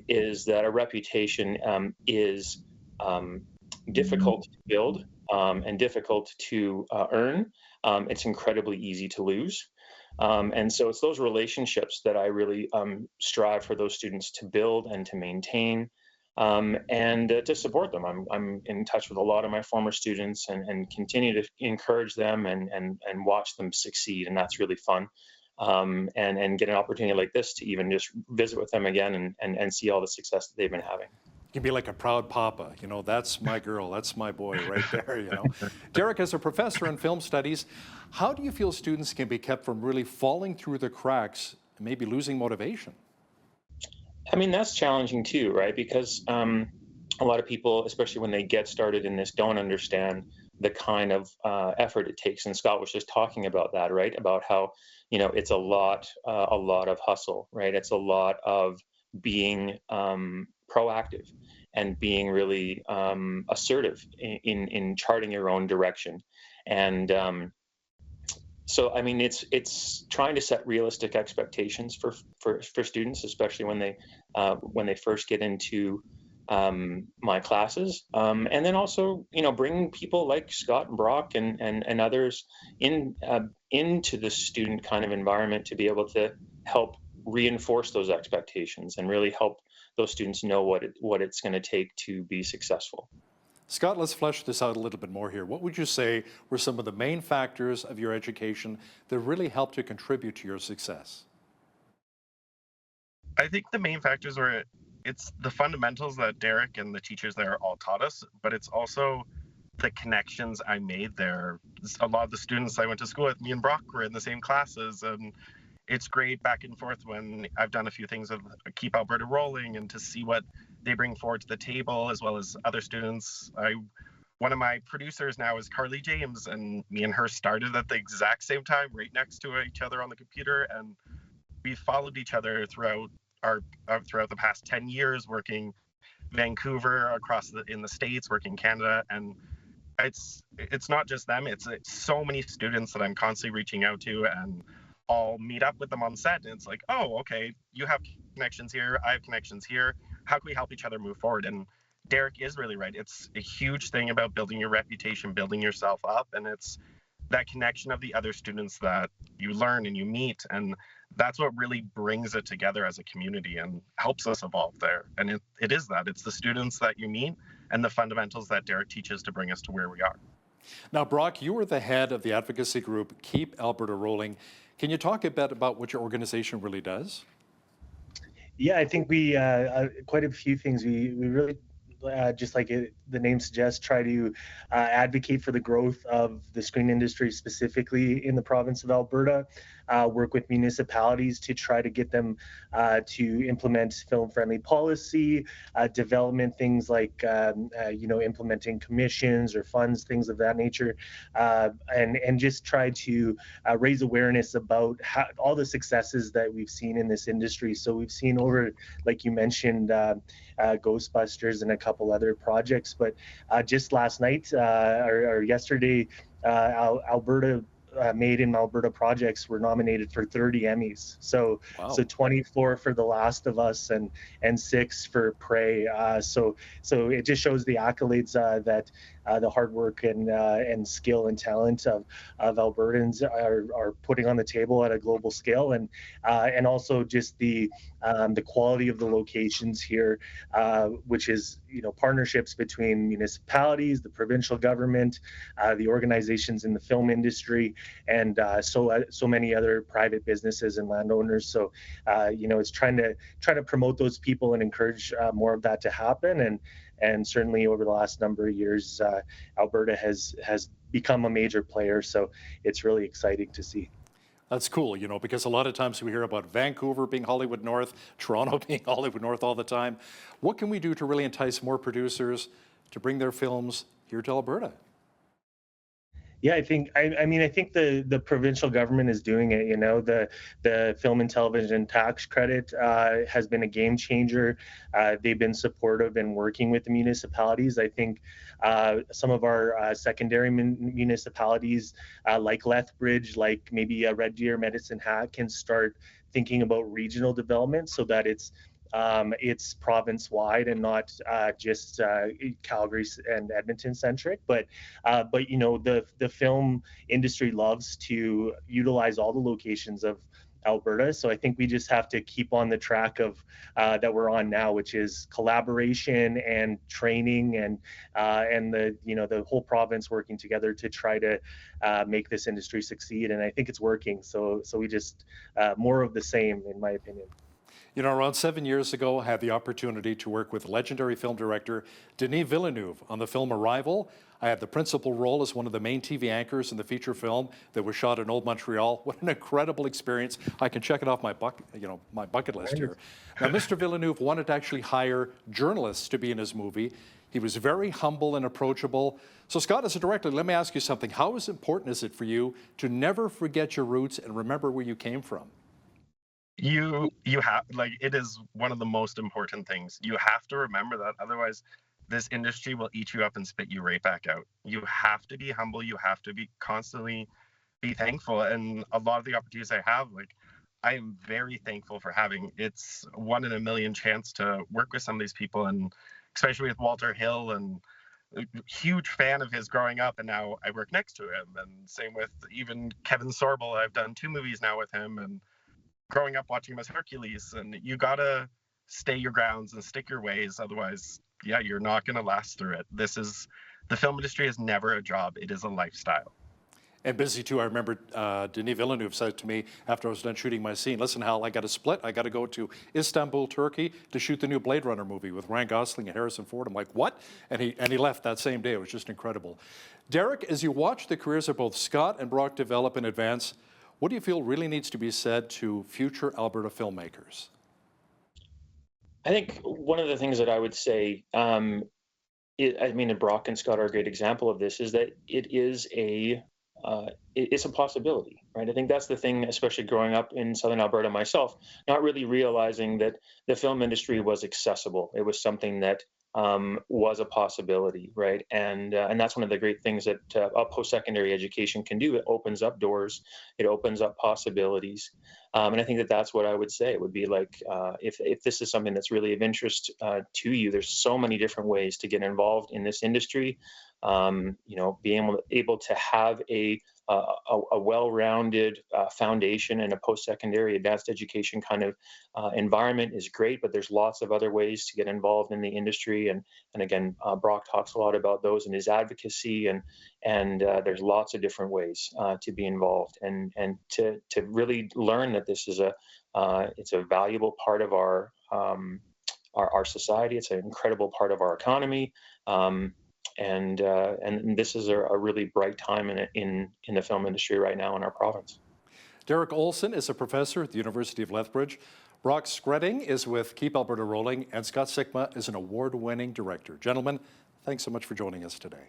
is that a reputation is difficult to build and difficult to earn. It's incredibly easy to lose. And so it's those relationships that I really strive for those students to build and to maintain, and to support them. I'm in touch with a lot of my former students and continue to encourage them and watch them succeed, and that's really fun. And get an opportunity like this to even just visit with them again and see all the success that they've been having. can be like a proud papa. That's my girl, that's my boy right there. Derek, as a professor in film studies, how do you feel students can be kept from really falling through the cracks and maybe losing motivation? I mean, that's challenging too, right? Because a lot of people, especially when they get started in this, don't understand the kind of effort it takes. And Scott was just talking about that, right? About how, it's a lot of hustle, right? It's a lot of being proactive and being really assertive in charting your own direction. And so, I mean, it's trying to set realistic expectations for students, especially when they first get into my classes, and then also, bringing people like Scott and Brock and others into the student kind of environment to be able to help reinforce those expectations and really help those students know what it's going to take to be successful. Scott, let's flesh this out a little bit more here. What would you say were some of the main factors of your education that really helped to contribute to your success? I think the main factors were it's the fundamentals that Derek and the teachers there all taught us, but it's also the connections I made there. A lot of the students I went to school with, me and Brock were in the same classes, and it's great back and forth when I've done a few things of Keep Alberta Rolling and to see what they bring forward to the table, as well as other students. One of my producers now is Carly James, and me and her started at the exact same time, right next to each other on the computer, and we followed each other throughout the past 10 years, working Vancouver, in the States, working Canada, and it's not just them, it's so many students that I'm constantly reaching out to, and I'll meet up with them on set, and it's like, oh, okay, you have connections here, I have connections here, how can we help each other move forward? And Derek is really right. It's a huge thing about building your reputation, building yourself up, and it's that connection of the other students that you learn and you meet, and that's what really brings it together as a community and helps us evolve there. And it is that. It's the students that you meet and the fundamentals that Derek teaches to bring us to where we are. Now, Brock, you are the head of the advocacy group Keep Alberta Rolling. Can you talk a bit about what your organization really does? Yeah, I think we quite a few things. We really, just like the name suggests, try to advocate for the growth of the screen industry specifically in the province of Alberta. Work with municipalities to try to get them to implement film-friendly policy, development, things like implementing commissions or funds, things of that nature, and just try to raise awareness about all the successes that we've seen in this industry. So we've seen over, like you mentioned, Ghostbusters and a couple other projects, but just last night or yesterday, Alberta Made in Alberta projects were nominated for 30 Emmys. So wow. So 24 for The Last of Us and 6 for Prey. So it just shows the accolades that the hard work and skill and talent of Albertans are putting on the table at a global scale, and also just the quality of the locations here, which is partnerships between municipalities, the provincial government, the organizations in the film industry, and so many other private businesses and landowners. So it's trying to promote those people and encourage more of that to happen. And certainly over the last number of years, Alberta has become a major player. So it's really exciting to see. That's cool, because a lot of times we hear about Vancouver being Hollywood North, Toronto being Hollywood North all the time. What can we do to really entice more producers to bring their films here to Alberta? Yeah, I think the provincial government is doing it. The film and television tax credit has been a game changer. They've been supportive and working with the municipalities. I think some of our secondary municipalities, like Lethbridge, like maybe Red Deer, Medicine Hat, can start thinking about regional development so that it's province-wide and not just Calgary and Edmonton centric, but the film industry loves to utilize all the locations of Alberta. So I think we just have to keep on the track of that we're on now, which is collaboration and training and the whole province working together to try to make this industry succeed. And I think it's working. So we just more of the same, in my opinion. You know, around 7 years ago, I had the opportunity to work with legendary film director Denis Villeneuve on the film Arrival. I had the principal role as one of the main TV anchors in the feature film that was shot in Old Montreal. What an incredible experience. I can check it off my bucket list here. Now, Mr. Villeneuve wanted to actually hire journalists to be in his movie. He was very humble and approachable. So, Scott, as a director, let me ask you something. How important is it for you to never forget your roots and remember where you came from? You have, like, it is one of the most important things. You have to remember that, otherwise this industry will eat you up and spit you right back out. You have to be humble. You have to be constantly be thankful. And a lot of the opportunities I have, like, I am very thankful for having. It's 1 in a million chance to work with some of these people, and especially with Walter Hill, and a huge fan of his growing up, and now I work next to him. And same with even Kevin Sorbo. I've done 2 movies now with him, and growing up watching him as Hercules. And you gotta stay your grounds and stick your ways, otherwise, yeah, you're not gonna last through it. The film industry is never a job, it is a lifestyle. And busy too. I remember Denis Villeneuve said to me after I was done shooting my scene, listen, Hal, I got to split. I got to go to Istanbul, Turkey to shoot the new Blade Runner movie with Ryan Gosling and Harrison Ford. I'm like, what? And he left that same day. It was just incredible. Derek, as you watch the careers of both Scott and Brock develop and advance, what do you feel really needs to be said to future Alberta filmmakers? I think one of the things that I would say, and Brock and Scott are a great example of this, is that it's a possibility, right? I think that's the thing, especially growing up in Southern Alberta myself, not really realizing that the film industry was accessible. It was something that was a possibility, right? And that's one of the great things that a post-secondary education can do. It opens up doors, it opens up possibilities. And I think that that's what I would say. It would be like, if this is something that's really of interest to you, there's so many different ways to get involved in this industry. Being able to have a well-rounded foundation and a post-secondary advanced education kind of environment is great, but there's lots of other ways to get involved in the industry. And again, Brock talks a lot about those in his advocacy, and there's lots of different ways to be involved and to really learn that this is it's a valuable part of our society. It's an incredible part of our economy. And this is a really bright time in the film industry right now in our province. Derek Olson is a professor at the University of Lethbridge. Brock Skretting is with Keep Alberta Rolling, and Scott Sikma is an award-winning director. Gentlemen, thanks so much for joining us today.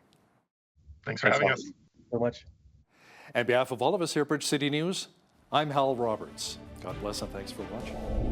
Thanks for having us. So much. On behalf of all of us here at Bridge City News, I'm Hal Roberts. God bless and thanks for watching.